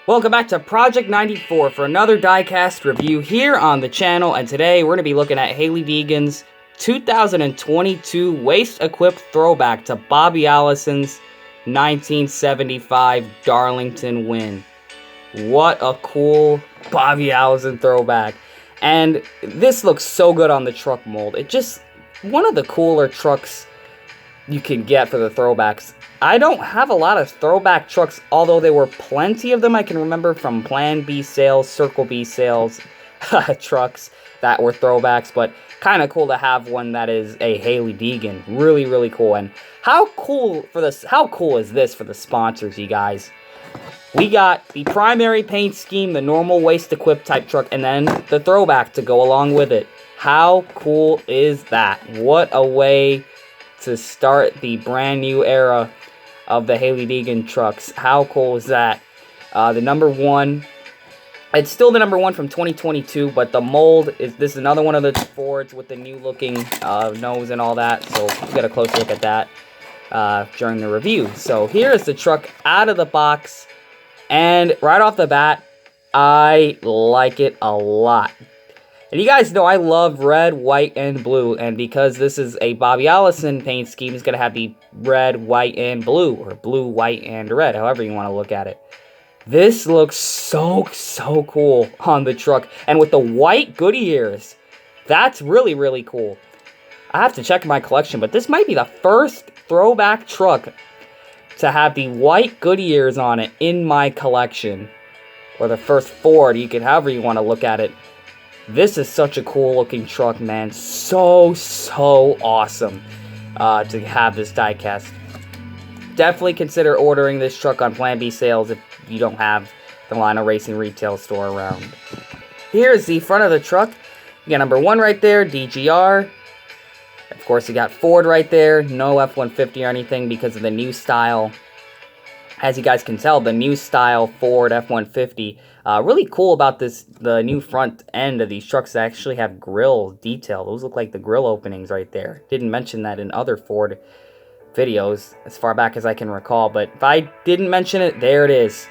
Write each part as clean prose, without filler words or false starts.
Welcome back to Project 94 for another Diecast review here on the channel, and today we're going to be looking at Hailie Deegan's 2022 Wastequip throwback to Bobby Allison's 1975 Darlington win. What a cool Bobby Allison throwback. And this looks so good on the truck mold. It just, one of the cooler trucks you can get for the throwbacks. I don't have a lot of throwback trucks, although there were plenty of them I can remember from Plan B sales, Circle B sales, trucks that were throwbacks, but kind of cool to have one that is a Hailie Deegan. Really, really cool. And how cool is this for the sponsors, you guys? We got the primary paint scheme, the normal Wastequip type truck, and then the throwback to go along with it. How cool is that? What a way to start the brand new era of the Hailie Deegan trucks. How cool is that? The number one, it's still the number one from 2022, but the mold is, this is another one of the Fords with the new looking nose and all that, so we'll get a close look at that during the review. So here's the truck out of the box, and right off the bat, I like it a lot. And you guys know I love red, white, and blue, and because this is a Bobby Allison paint scheme, it's going to have the red, white, and blue, or blue, white, and red, however you want to look at it. This looks so cool on the truck, and with the white goody ears, that's really, really cool. I have to check my collection, but this might be the first throwback truck to have the white goody ears on it in my collection, or the first Ford, you can, however you want to look at it. This is such a cool looking truck, man. So awesome to have this diecast. Definitely consider ordering this truck on Plan B sales if you don't have the Lionel Racing retail store around. Here's the front of the truck. You got number 1 right there, DGR. Of course, you got Ford right there. No F-150 or anything because of the new style. As you guys can tell, the new style Ford F-150. Really cool about this, the new front end of these trucks actually have grill detail. Those look like the grill openings right there. Didn't mention that in other Ford videos as far back as I can recall, but if I didn't mention it, there it is.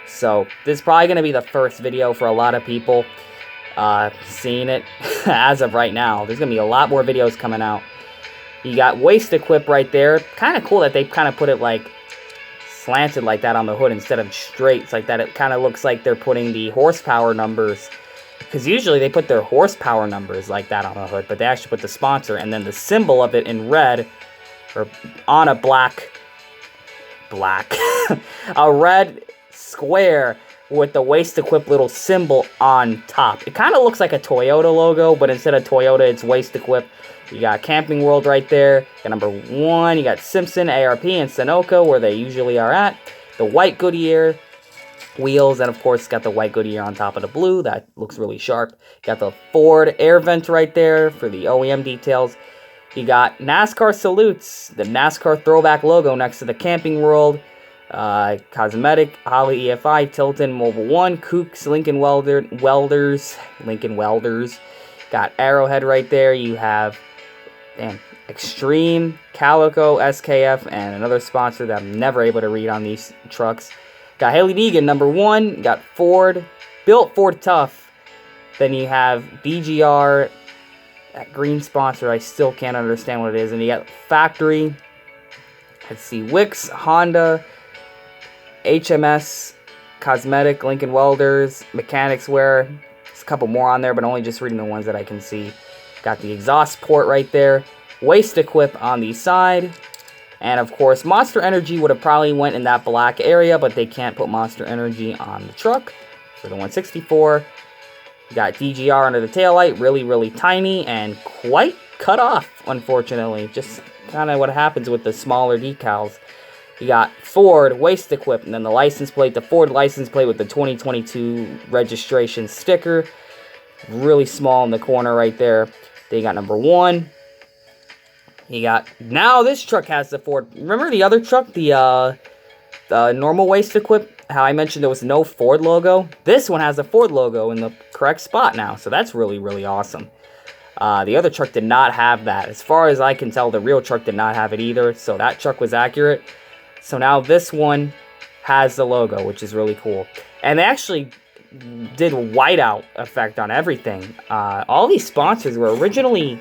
So this is probably going to be the first video for a lot of people seeing it as of right now. There's going to be a lot more videos coming out. You got Wastequip right there. Kind of cool that they kind of put it like slanted like that on the hood instead of straight. It's like that. It kind of looks like they're putting the horsepower numbers, because usually they put their horsepower numbers like that on the hood, but they actually put the sponsor and then the symbol of it in red, or on a black a red square with the Wastequip little symbol on top. It kind of looks like a Toyota logo, but instead of Toyota, it's Wastequip. You got Camping World right there. You got number 1. You got Simpson, ARP, and Sunoco, where they usually are at. The white Goodyear wheels, and of course, it's got the white Goodyear on top of the blue. That looks really sharp. You got the Ford air vent right there for the OEM details. You got NASCAR salutes, the NASCAR throwback logo next to the Camping World. Cosmetic, Holley EFI, Tilton, Mobile One, Kooks, Lincoln Welders. Got Arrowhead right there. You have Extreme, Calico, SKF, and another sponsor that I'm never able to read on these trucks. Got Hailie Deegan, number 1. Got Ford, built Ford Tough. Then you have DGR, that green sponsor, I still can't understand what it is. And you got Factory, let's see, Wix, Honda, HMS, Cosmetic, Lincoln Welders, Mechanics Wear. There's a couple more on there, but only just reading the ones that I can see. Got the exhaust port right there. Wastequip on the side. And of course, Monster Energy would have probably went in that black area, but they can't put Monster Energy on the truck for the 164. You got DGR under the taillight, really tiny and quite cut off, unfortunately. Just kind of what happens with the smaller decals. You got Ford, Wastequip, and then the license plate, the Ford license plate with the 2022 registration sticker. Really small in the corner right there. Then you got number 1. You got, now this truck has the Ford. Remember the other truck, the normal Wastequip? How I mentioned there was no Ford logo? This one has the Ford logo in the correct spot now, so that's really awesome. The other truck did not have that. As far as I can tell, the real truck did not have it either, so that truck was accurate. So now this one has the logo, which is really cool. And they actually did whiteout effect on everything. All these sponsors were originally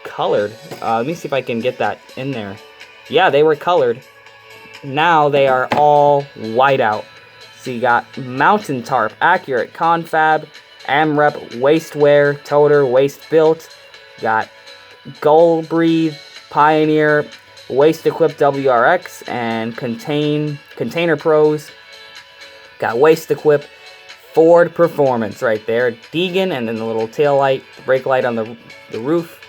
colored. Let me see if I can get that in there. Yeah, they were colored. Now they are all whiteout. So you got Mountain Tarp, Accurate, Confab, AmRep, Wastewear, Toter, Waste Built. Got Gold Breathe, Pioneer, Wastequip WRX, and Container Pros. Got Wastequip, Ford Performance right there, Deegan, and then the little tail light, the brake light on the roof.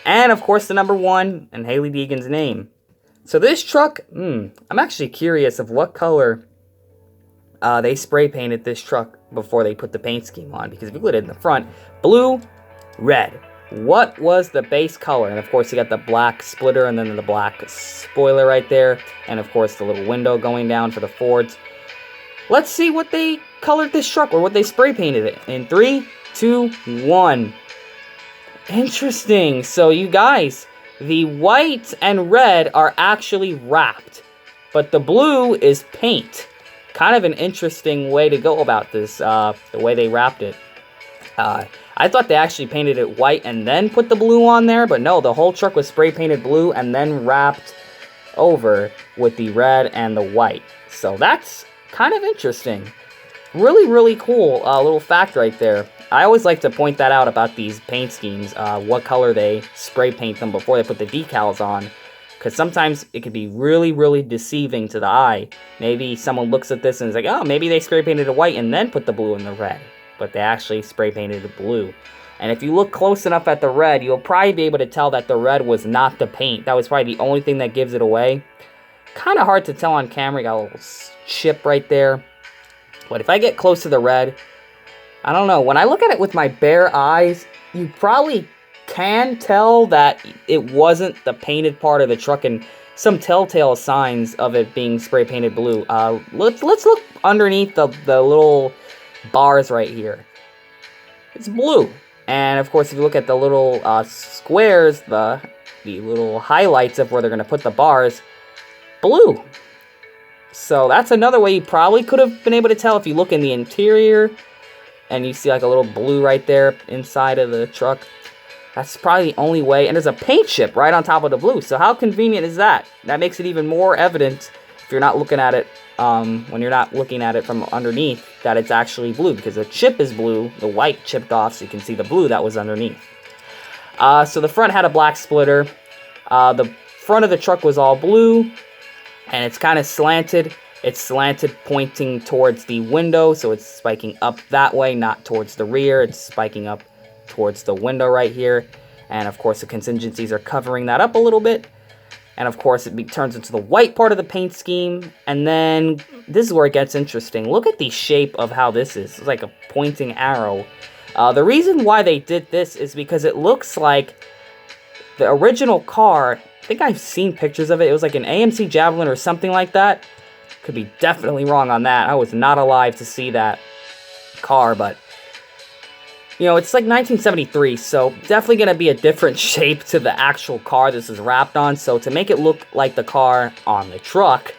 And of course the number 1 and Hailie Deegan's name. So this truck, I'm actually curious of what color they spray painted this truck before they put the paint scheme on. Because if you look at it in the front, blue, red. What was the base color? And of course you got the black splitter and then the black spoiler right there. And of course the little window going down for the Fords. Let's see what they colored this truck or what they spray painted it. In 3, 2, 1. Interesting. So you guys, the white and red are actually wrapped, but the blue is paint. Kind of an interesting way to go about this, the way they wrapped it. I thought they actually painted it white and then put the blue on there, but no, the whole truck was spray painted blue and then wrapped over with the red and the white. So that's kind of interesting. Really, really cool little fact right there. I always like to point that out about these paint schemes, what color they spray paint them before they put the decals on. Because sometimes it could be really, really deceiving to the eye. Maybe someone looks at this and is like, oh, maybe they spray painted it white and then put the blue and the red. But they actually spray painted it blue. And if you look close enough at the red, you'll probably be able to tell that the red was not the paint. That was probably the only thing that gives it away. Kind of hard to tell on camera. You got a little chip right there. But if I get close to the red, I don't know. When I look at it with my bare eyes, you probably can tell that it wasn't the painted part of the truck and some telltale signs of it being spray painted blue. Let's look underneath the little bars right here. It's blue. And of course, if you look at the little squares, the little highlights of where they're going to put the bars, blue. So that's another way you probably could have been able to tell if you look in the interior and you see like a little blue right there inside of the truck. That's probably the only way. And there's a paint chip right on top of the blue. So how convenient is that? That makes it even more evident if you're not looking at it, when you're not looking at it from underneath, that it's actually blue. Because the chip is blue, the white chipped off, so you can see the blue that was underneath. So the front had a black splitter. The front of the truck was all blue. And it's kind of slanted. It's slanted pointing towards the window, so it's spiking up that way, not towards the rear. It's spiking up towards the window right here. And of course the contingencies are covering that up a little bit. And of course it turns into the white part of the paint scheme. And then this is where it gets interesting. Look at the shape of how this is. It's like a pointing arrow. The reason why they did this is because it looks like the original car. I think I've seen pictures of it. It was like an AMC Javelin or something like that. Could be definitely wrong on that. I was not alive to see that car, but you know, it's like 1973, so definitely going to be a different shape to the actual car this is wrapped on. So to make it look like the car on the truck,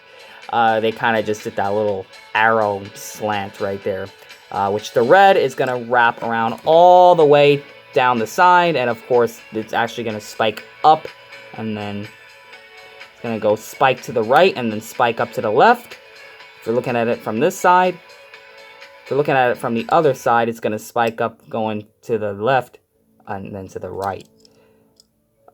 they kind of just did that little arrow slant right there, which the red is going to wrap around all the way down the side, and of course it's actually going to spike up, and then it's going to go spike to the right and then spike up to the left. If you're looking at it from this side, if you're looking at it from the other side, it's going to spike up going to the left and then to the right.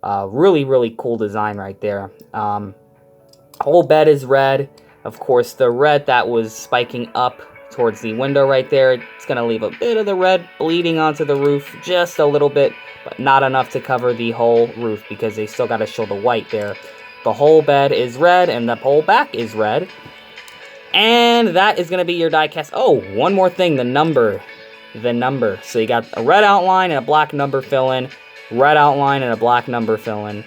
Really, really cool design right there. Whole bed is red. Of course, the red that was spiking up towards the window right there, it's going to leave a bit of the red bleeding onto the roof, just a little bit, but not enough to cover the whole roof because they still got to show the white there. The whole bed is red and the whole back is red. And that is going to be your diecast. Oh, one more thing, the number. The number. So you got a red outline and a black number fill-in. Red outline and a black number fill-in.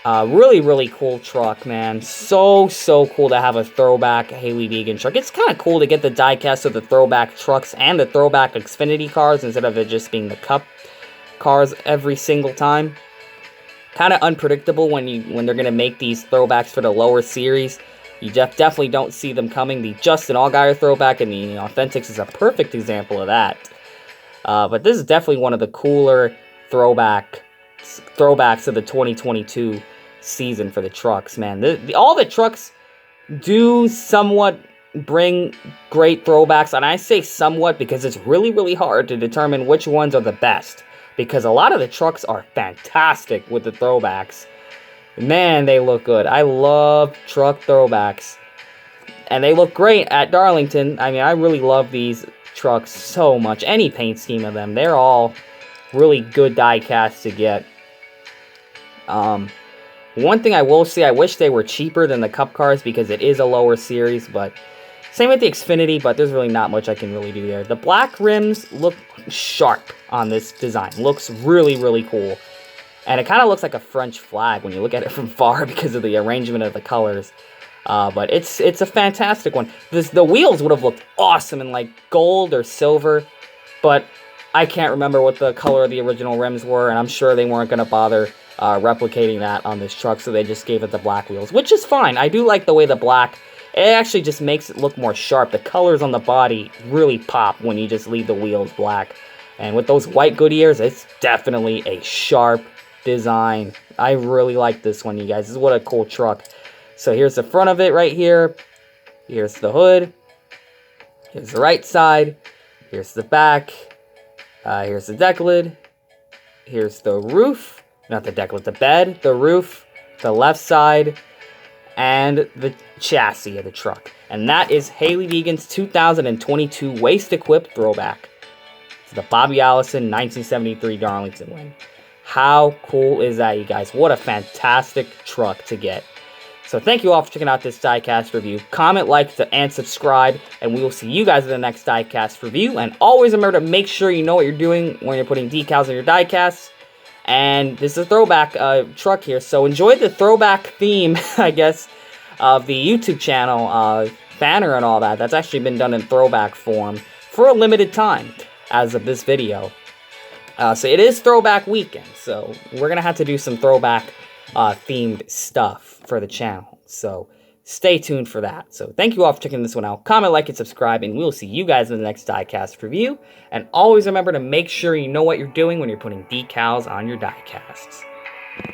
Really, really cool truck, man. So cool to have a throwback Hailie Deegan truck. It's kind of cool to get the diecast of the throwback trucks and the throwback Xfinity cars instead of it just being the Cup cars every single time. Kind of unpredictable when they're going to make these throwbacks for the lower series. You definitely don't see them coming. The Justin Allgaier throwback and the Authentics is a perfect example of that. But this is definitely one of the cooler throwbacks of the 2022 season for the trucks, man. All the trucks do somewhat bring great throwbacks, and I say somewhat because it's really, really hard to determine which ones are the best, because a lot of the trucks are fantastic with the throwbacks. Man, they look good. I love truck throwbacks, and they look great at Darlington. I mean, I really love these trucks so much. Any paint scheme of them, they're all really good die casts to get. One thing I will say, I wish they were cheaper than the Cup cars because it is a lower series, but same with the Xfinity, but there's really not much I can really do there. The black rims look sharp on this design. Looks really, really cool. And it kind of looks like a French flag when you look at it from far because of the arrangement of the colors. But it's a fantastic one. The wheels would have looked awesome in like gold or silver, but I can't remember what the color of the original rims were, and I'm sure they weren't going to bother replicating that on this truck, so they just gave it the black wheels, which is fine. I do like the way the black, it actually just makes it look more sharp. The colors on the body really pop when you just leave the wheels black. And with those white Goodyears, it's definitely a sharp design. I really like this one, you guys. This is what a cool truck. So here's the front of it right here. Here's the hood. Here's the right side. Here's the back. Here's the deck lid. Here's the roof. Not the deck lid, the bed, the roof, the left side, and the chassis of the truck. And that is Hailie Deegan's 2022 Wastequip throwback. It's the Bobby Allison 1973 Darlington win. How cool is that, you guys? What a fantastic truck to get. So thank you all for checking out this Diecast review. Comment, like, and subscribe, and we will see you guys in the next Diecast review. And always remember to make sure you know what you're doing when you're putting decals on your diecasts. And this is a throwback truck here, so enjoy the throwback theme, I guess, of the YouTube channel banner and all that. That's actually been done in throwback form for a limited time as of this video. So it is throwback weekend, so we're going to have to do some throwback themed stuff for the channel. So stay tuned for that. So thank you all for checking this one out. Comment, like, and subscribe, and we'll see you guys in the next Diecast review. And always remember to make sure you know what you're doing when you're putting decals on your diecasts.